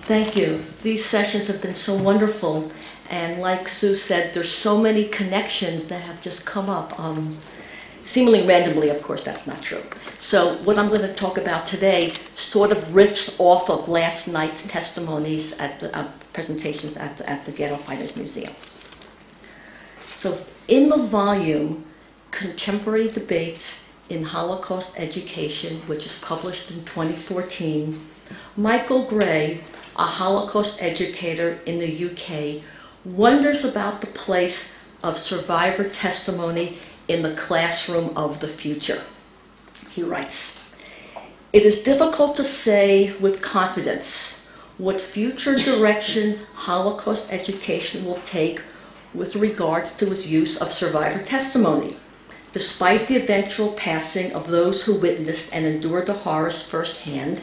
Thank you. These sessions have been so wonderful, and like Sue said, there's so many connections that have just come up. Seemingly randomly, of course, that's not true. So what I'm going to talk about today sort of riffs off of last night's testimonies at the presentations at the Ghetto Fighters Museum. So in the volume, Contemporary Debates in Holocaust Education, which is published in 2014, Michael Gray, a Holocaust educator in the UK, wonders about the place of survivor testimony in the classroom of the future. He writes, "It is difficult to say with confidence what future direction Holocaust education will take with regards to its use of survivor testimony. Despite the eventual passing of those who witnessed and endured the horrors firsthand,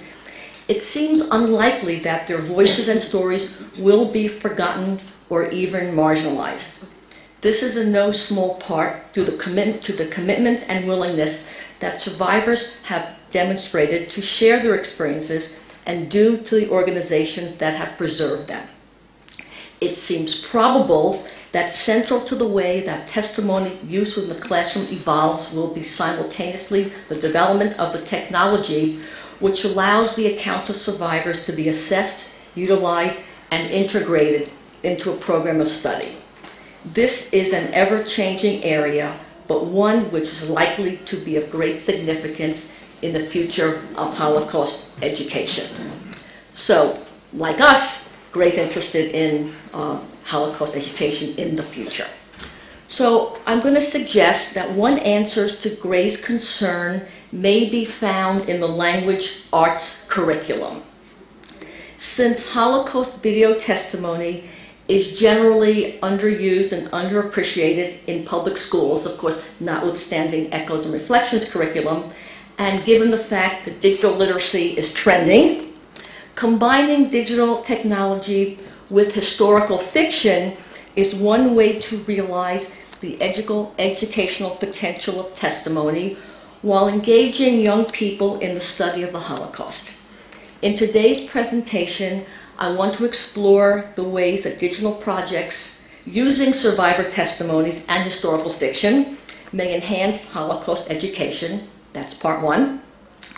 it seems unlikely that their voices and stories will be forgotten or even marginalized. This is in no small part due to the commitment and willingness that survivors have demonstrated to share their experiences and due to the organizations that have preserved them. It seems probable that central to the way that testimony use in the classroom evolves will be simultaneously the development of the technology which allows the accounts of survivors to be assessed, utilized, and integrated into a program of study. This is an ever-changing area, but one which is likely to be of great significance in the future of Holocaust education." So, like us, Gray's interested in Holocaust education in the future. So I'm going to suggest that one answer to Gray's concern may be found in the language arts curriculum. Since Holocaust video testimony is generally underused and underappreciated in public schools, of course, notwithstanding Echoes and Reflections curriculum, and given the fact that digital literacy is trending, combining digital technology with historical fiction is one way to realize the educational potential of testimony while engaging young people in the study of the Holocaust. In today's presentation, I want to explore the ways that digital projects using survivor testimonies and historical fiction may enhance Holocaust education. That's part one.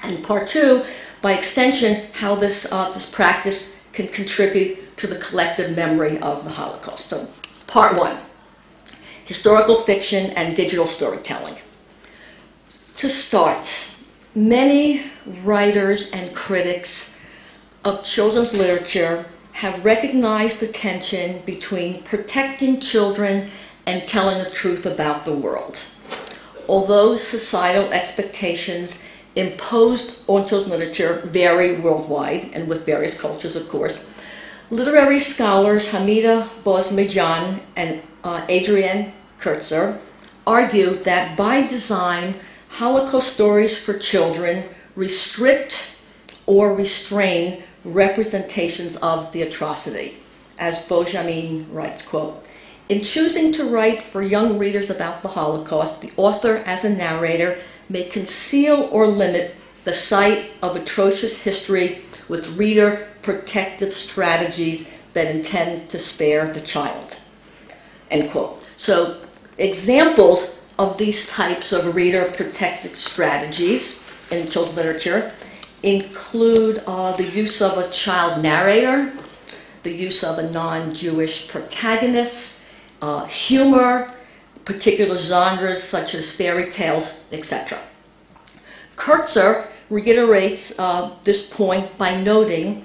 And part two, by extension, how this practice can contribute to the collective memory of the Holocaust. So, part one, historical fiction and digital storytelling. To start, many writers and critics of children's literature have recognized the tension between protecting children and telling the truth about the world. Although societal expectations imposed on children's literature vary worldwide and with various cultures, of course, literary scholars Hamida Bozmijan and Adrienne Kurtzer argue that by design, Holocaust stories for children restrict or restrain representations of the atrocity. As Bozmijan writes, quote, "In choosing to write for young readers about the Holocaust, the author, as a narrator, may conceal or limit the sight of atrocious history with reader protective strategies that intend to spare the child." End quote. So examples of these types of reader protective strategies in children's literature include the use of a child narrator, the use of a non-Jewish protagonist, humor, particular genres such as fairy tales, etc. Kurtzer reiterates this point by noting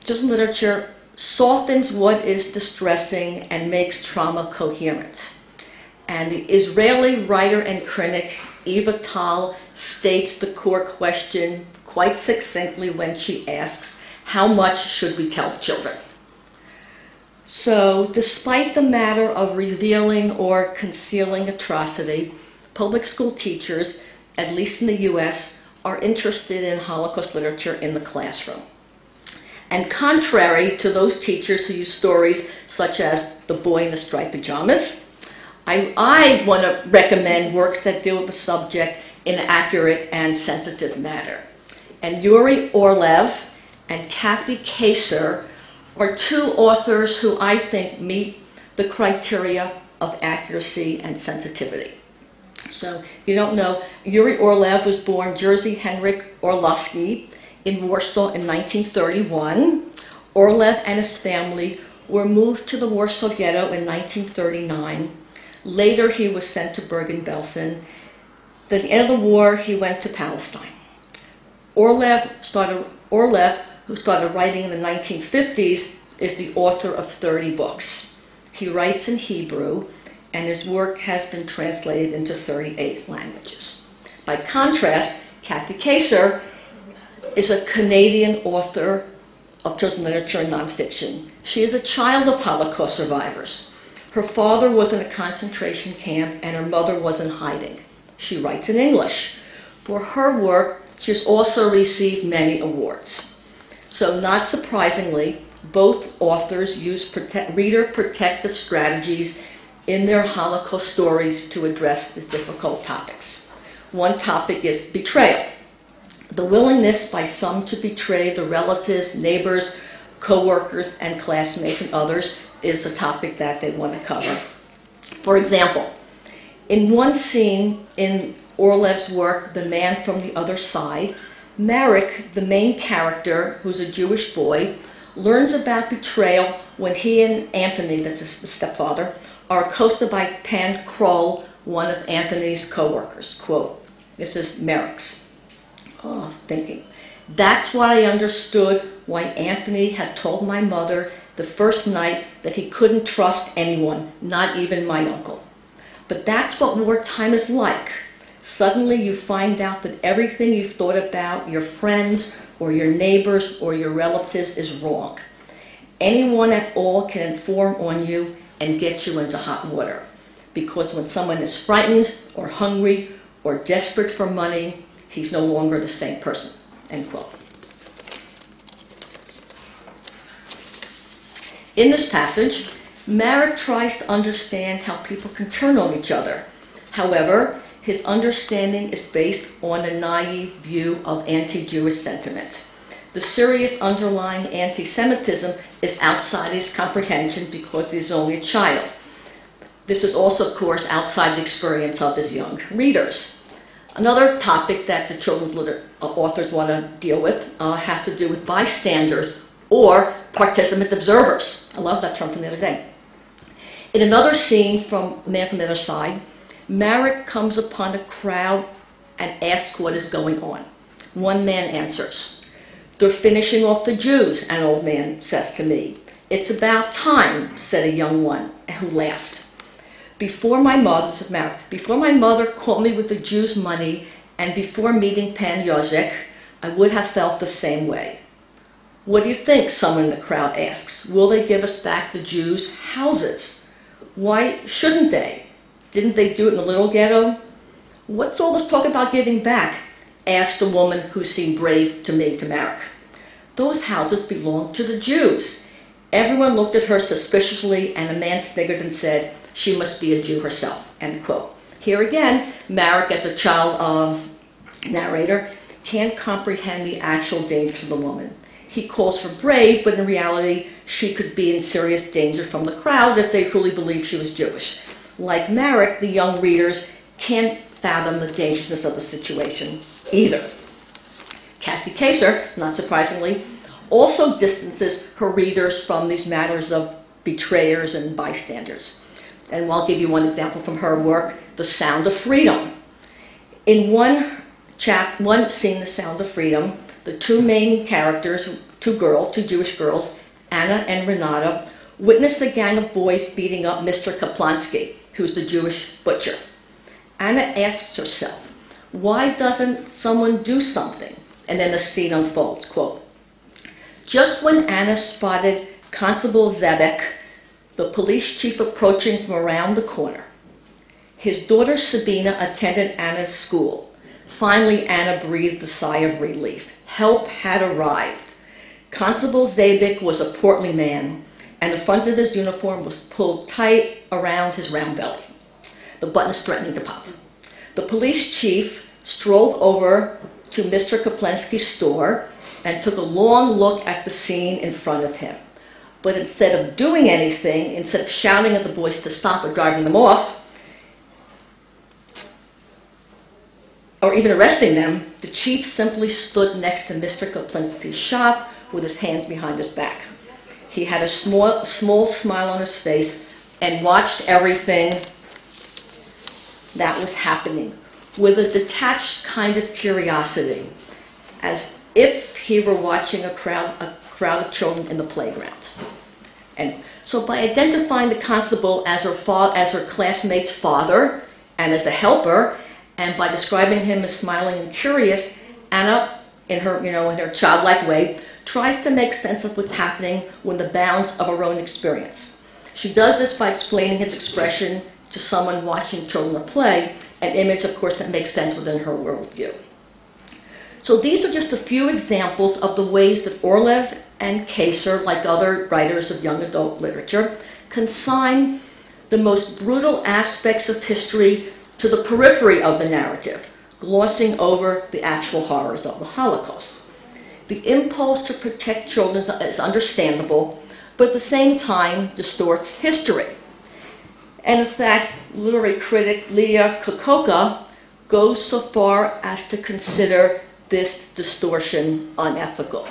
children's literature softens what is distressing and makes trauma coherent. And the Israeli writer and critic Eva Tal states the core question quite succinctly when she asks, "How much should we tell children?" So, despite the matter of revealing or concealing atrocity, public school teachers, at least in the US, are interested in Holocaust literature in the classroom. And contrary to those teachers who use stories such as The Boy in the Striped Pajamas, I want to recommend works that deal with the subject in an accurate and sensitive manner. And Yuri Orlev and Kathy Kaser are two authors who I think meet the criteria of accuracy and sensitivity. So, if you don't know, Yuri Orlev was born Jerzy Henryk Orlowski in Warsaw in 1931. Orlev and his family were moved to the Warsaw Ghetto in 1939. Later, he was sent to Bergen-Belsen. At the end of the war, he went to Palestine. Orlev, who started writing in the 1950s, is the author of 30 books. He writes in Hebrew, and his work has been translated into 38 languages. By contrast, Kathy Kacer is a Canadian author of children's literature and nonfiction. She is a child of Holocaust survivors. Her father was in a concentration camp and her mother was in hiding. She writes in English. For her work, she has also received many awards. So not surprisingly, both authors use reader protective strategies in their Holocaust stories to address these difficult topics. One topic is betrayal. The willingness by some to betray the relatives, neighbors, co-workers, and classmates and others is a topic that they want to cover. For example, in one scene in Orlev's work, The Man from the Other Side, Marek, the main character, who's a Jewish boy, learns about betrayal when he and Anthony, that's his stepfather, are accosted by Pan Kroll, one of Anthony's co-workers. Quote, this is Marek's thinking. That's why I understood why Anthony had told my mother the first night that he couldn't trust anyone, not even my uncle. But that's what wartime is like. Suddenly you find out that everything you've thought about your friends or your neighbors or your relatives is wrong. Anyone at all can inform on you and get you into hot water. Because when someone is frightened or hungry or desperate for money, he's no longer the same person, end quote. In this passage, Marek tries to understand how people can turn on each other. However, his understanding is based on a naive view of anti-Jewish sentiment. The serious underlying anti-Semitism is outside his comprehension because he's only a child. This is also, of course, outside the experience of his young readers. Another topic that the children's authors want to deal with has to do with bystanders or participant observers. I love that term from the other day. In another scene from Man from the Other Side, Marek comes upon a crowd and asks what is going on. One man answers, "They're finishing off the Jews," an old man says to me. "It's about time," said a young one who laughed. "Before my mother," this is Marek, "before my mother caught me with the Jews' money and before meeting Pan Jozek, I would have felt the same way." "What do you think?" someone in the crowd asks. "Will they give us back the Jews' houses?" "Why shouldn't they? Didn't they do it in the little ghetto?" "What's all this talk about giving back?" asked a woman who seemed brave to me, to Marek. "Those houses belong to the Jews." Everyone looked at her suspiciously and a man sniggered and said, "She must be a Jew herself," end quote. Here again, Marek, as a child narrator, can't comprehend the actual danger to the woman. He calls her brave, but in reality, she could be in serious danger from the crowd if they truly believed she was Jewish. Like Marek, the young readers can't fathom the dangerousness of the situation either. Kathy Kacer, not surprisingly, also distances her readers from these matters of betrayers and bystanders. And I'll give you one example from her work, The Sound of Freedom. In one scene, The Sound of Freedom, the two main characters, two Jewish girls, Anna and Renata, witness a gang of boys beating up Mr. Kaplansky, who's the Jewish butcher. Anna asks herself, why doesn't someone do something? And then the scene unfolds, quote, "Just when Anna spotted Constable Zebek, the police chief approaching from around the corner. His daughter Sabina attended Anna's school. Finally, Anna breathed a sigh of relief. Help had arrived. Constable Zabik was a portly man, and the front of his uniform was pulled tight around his round belly. The button is threatening to pop. The police chief strolled over to Mr. Kaplansky's store and took a long look at the scene in front of him. But instead of doing anything, instead of shouting at the boys to stop or driving them off, or even arresting them, the chief simply stood next to Mr. Koplinski's shop with his hands behind his back. He had a small smile on his face and watched everything that was happening with a detached kind of curiosity, as if he were watching a crowd of children in the playground. And so by identifying the constable as her classmate's father and as a helper, and by describing him as smiling and curious, Anna, in her childlike way, tries to make sense of what's happening within the bounds of her own experience. She does this by explaining his expression to someone watching children at play, an image, of course, that makes sense within her worldview. So these are just a few examples of the ways that Orlev and Kaser, like other writers of young adult literature, consign the most brutal aspects of history to the periphery of the narrative, glossing over the actual horrors of the Holocaust. The impulse to protect children is understandable, but at the same time distorts history. And in fact, literary critic Leah Kokoka goes so far as to consider this distortion unethical.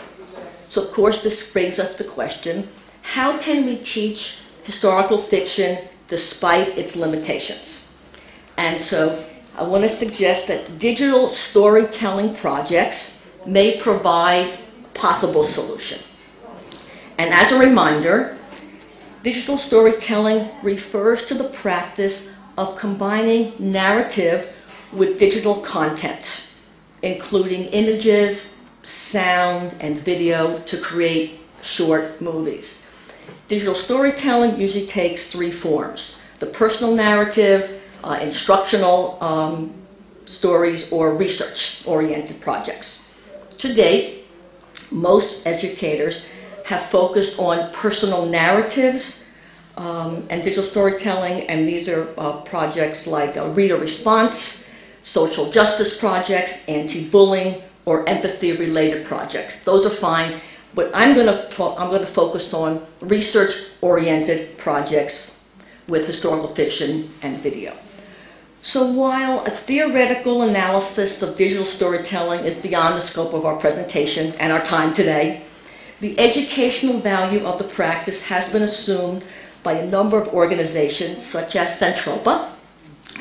So of course this brings up the question, how can we teach historical fiction despite its limitations? And so I want to suggest that digital storytelling projects may provide a possible solution. And as a reminder, digital storytelling refers to the practice of combining narrative with digital content, including images, sound, and video to create short movies. Digital storytelling usually takes three forms: the personal narrative, instructional stories, or research-oriented projects. To date, most educators have focused on personal narratives and digital storytelling, and these are projects like reader response, social justice projects, anti-bullying, or empathy-related projects. Those are fine, but I'm going to focus on research-oriented projects with historical fiction and video. So while a theoretical analysis of digital storytelling is beyond the scope of our presentation and our time today, the educational value of the practice has been assumed by a number of organizations such as Centropa,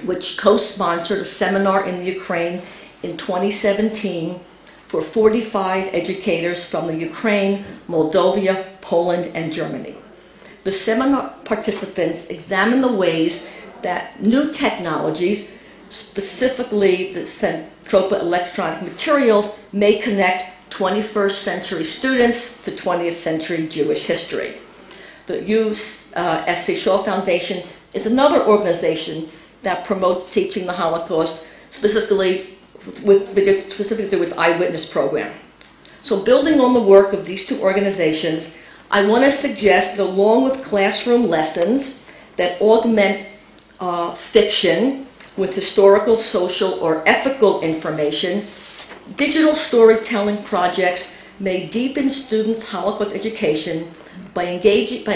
which co-sponsored a seminar in the Ukraine in 2017 for 45 educators from the Ukraine, Moldova, Poland, and Germany. The seminar participants examined the ways that new technologies, specifically the Centropa electronic materials, may connect 21st century students to 20th century Jewish history. The USC Shaw Foundation is another organization that promotes teaching the Holocaust, specifically with its eyewitness program. So building on the work of these two organizations, I want to suggest that along with classroom lessons that augment fiction with historical, social, or ethical information, digital storytelling projects may deepen students' Holocaust education by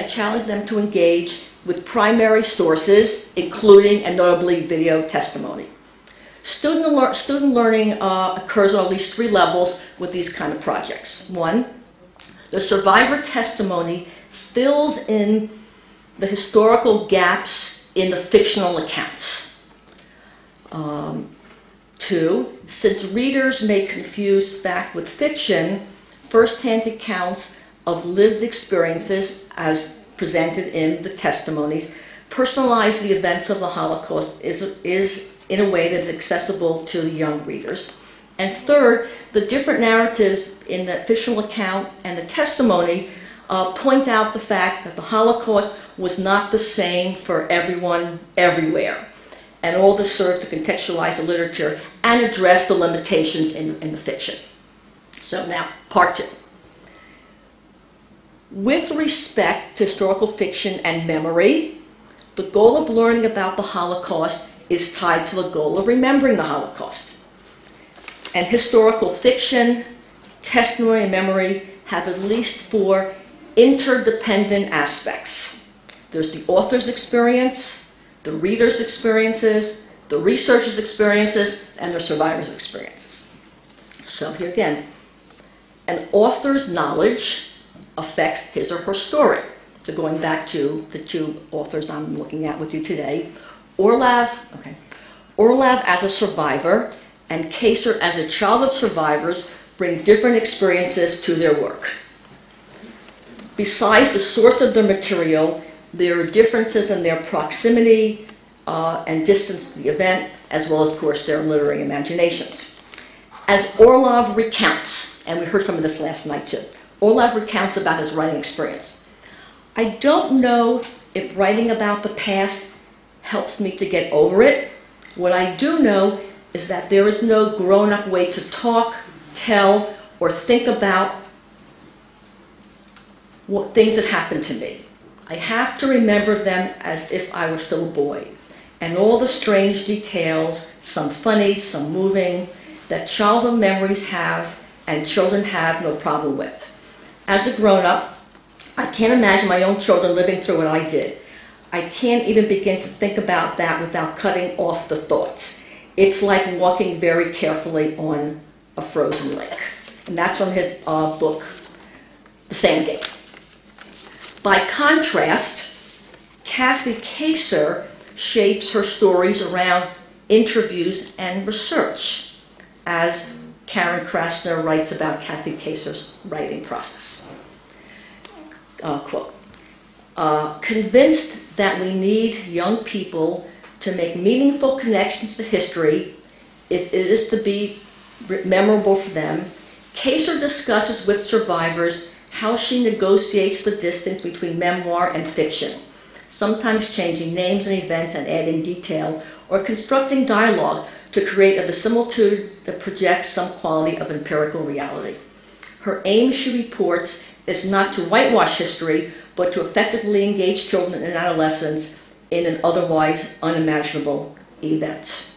challenging them to engage with primary sources, including and notably video testimony. Student learning occurs on at least three levels with these kind of projects. One, the survivor testimony fills in the historical gaps in the fictional accounts. Two, since readers may confuse fact with fiction, first-hand accounts of lived experiences as presented in the testimonies personalize the events of the Holocaust is in a way that is accessible to the young readers. And third, the different narratives in the fictional account and the testimony point out the fact that the Holocaust was not the same for everyone, everywhere. And all this serves to contextualize the literature and address the limitations in the fiction. So now, part two. With respect to historical fiction and memory, the goal of learning about the Holocaust is tied to the goal of remembering the Holocaust. And historical fiction, testimony, and memory have at least four interdependent aspects. There's the author's experience, the reader's experiences, the researcher's experiences, and the survivor's experiences. So here again, an author's knowledge affects his or her story. So going back to the two authors I'm looking at with you today, Orlov as a survivor and Kaser as a child of survivors bring different experiences to their work. Besides the source of the material, there are differences in their proximity and distance to the event, as well as, of course, their literary imaginations. As Orlov recounts, and we heard some of this last night too, Orlov recounts about his writing experience. I don't know if writing about the past helps me to get over it. What I do know is that there is no grown-up way to talk, tell, or think about what things that happened to me. I have to remember them as if I were still a boy, and all the strange details, some funny, some moving, that childhood memories have and children have no problem with. As a grown-up, I can't imagine my own children living through what I did. I can't even begin to think about that without cutting off the thoughts. It's like walking very carefully on a frozen lake. And that's from his book, The Sandgate. By contrast, Kathy Kaser shapes her stories around interviews and research, as Karen Krasner writes about Kathy Kaser's writing process. Quote, convinced that we need young people to make meaningful connections to history if it is to be memorable for them, Kaser discusses with survivors how she negotiates the distance between memoir and fiction, sometimes changing names and events and adding detail, or constructing dialogue to create a verisimilitude that projects some quality of empirical reality. Her aim, she reports, is not to whitewash history, but to effectively engage children and adolescents in an otherwise unimaginable event.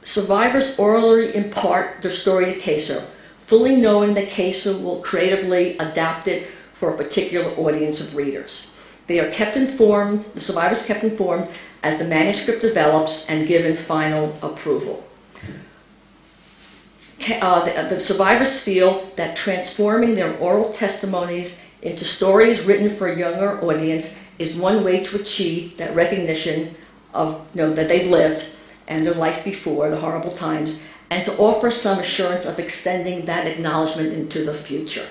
Survivors orally impart their story to Kaser, fully knowing that Kaser will creatively adapt it for a particular audience of readers. They are kept informed, the survivors kept informed as the manuscript develops and given final approval. The survivors feel that transforming their oral testimonies into stories written for a younger audience is one way to achieve that recognition of that they've lived and their life before, the horrible times, and to offer some assurance of extending that acknowledgement into the future.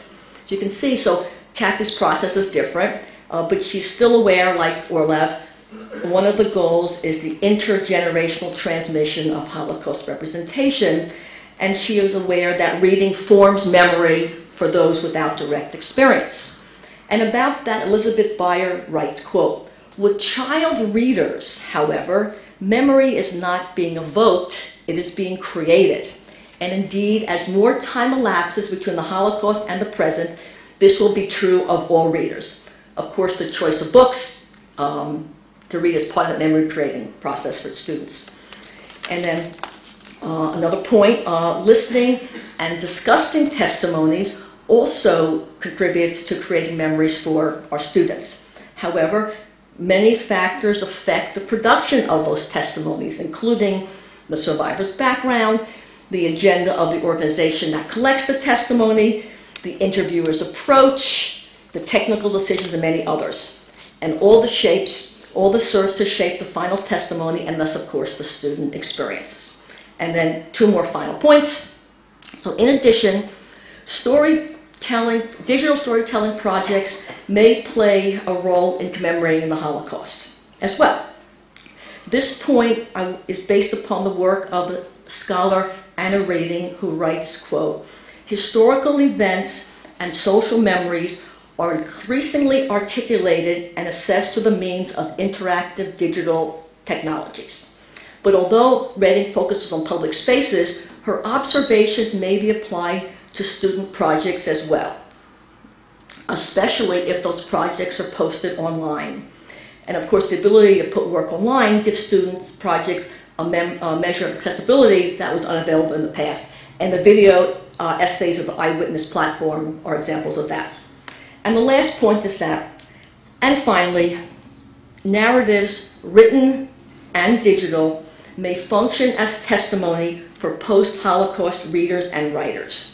So you can see, so Kathy's process is different, but she's still aware, like Orlov, one of the goals is the intergenerational transmission of Holocaust representation, and she is aware that reading forms memory for those without direct experience. And about that, Elizabeth Beyer writes, quote, with child readers, however, memory is not being evoked, it is being created. And indeed, as more time elapses between the Holocaust and the present, this will be true of all readers. Of course, the choice of books to read is part of the memory creating process for students. And then another point, listening and discussing testimonies also contributes to creating memories for our students. However, many factors affect the production of those testimonies, including the survivor's background, the agenda of the organization that collects the testimony, the interviewer's approach, the technical decisions, and many others. And all this serves to shape the final testimony and thus, of course, the student experiences. And then two more final points. So in addition, digital storytelling projects may play a role in commemorating the Holocaust as well. This point is based upon the work of the scholar Anna Rading, who writes, quote, historical events and social memories are increasingly articulated and assessed through the means of interactive digital technologies. But although Rading focuses on public spaces, her observations may be applied to student projects as well, especially if those projects are posted online. And of course, the ability to put work online gives students projects a measure of accessibility that was unavailable in the past. And the video essays of the Eyewitness platform are examples of that. And the last point is that, and finally, narratives, written and digital, may function as testimony for post-Holocaust readers and writers.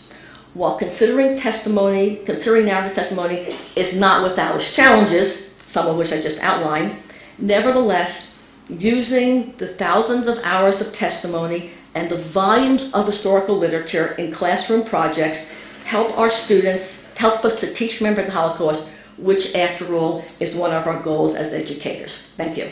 While considering narrative testimony is not without its challenges, some of which I just outlined, nevertheless, using the thousands of hours of testimony and the volumes of historical literature in classroom projects help us to teach remembering the Holocaust, which after all is one of our goals as educators. Thank you.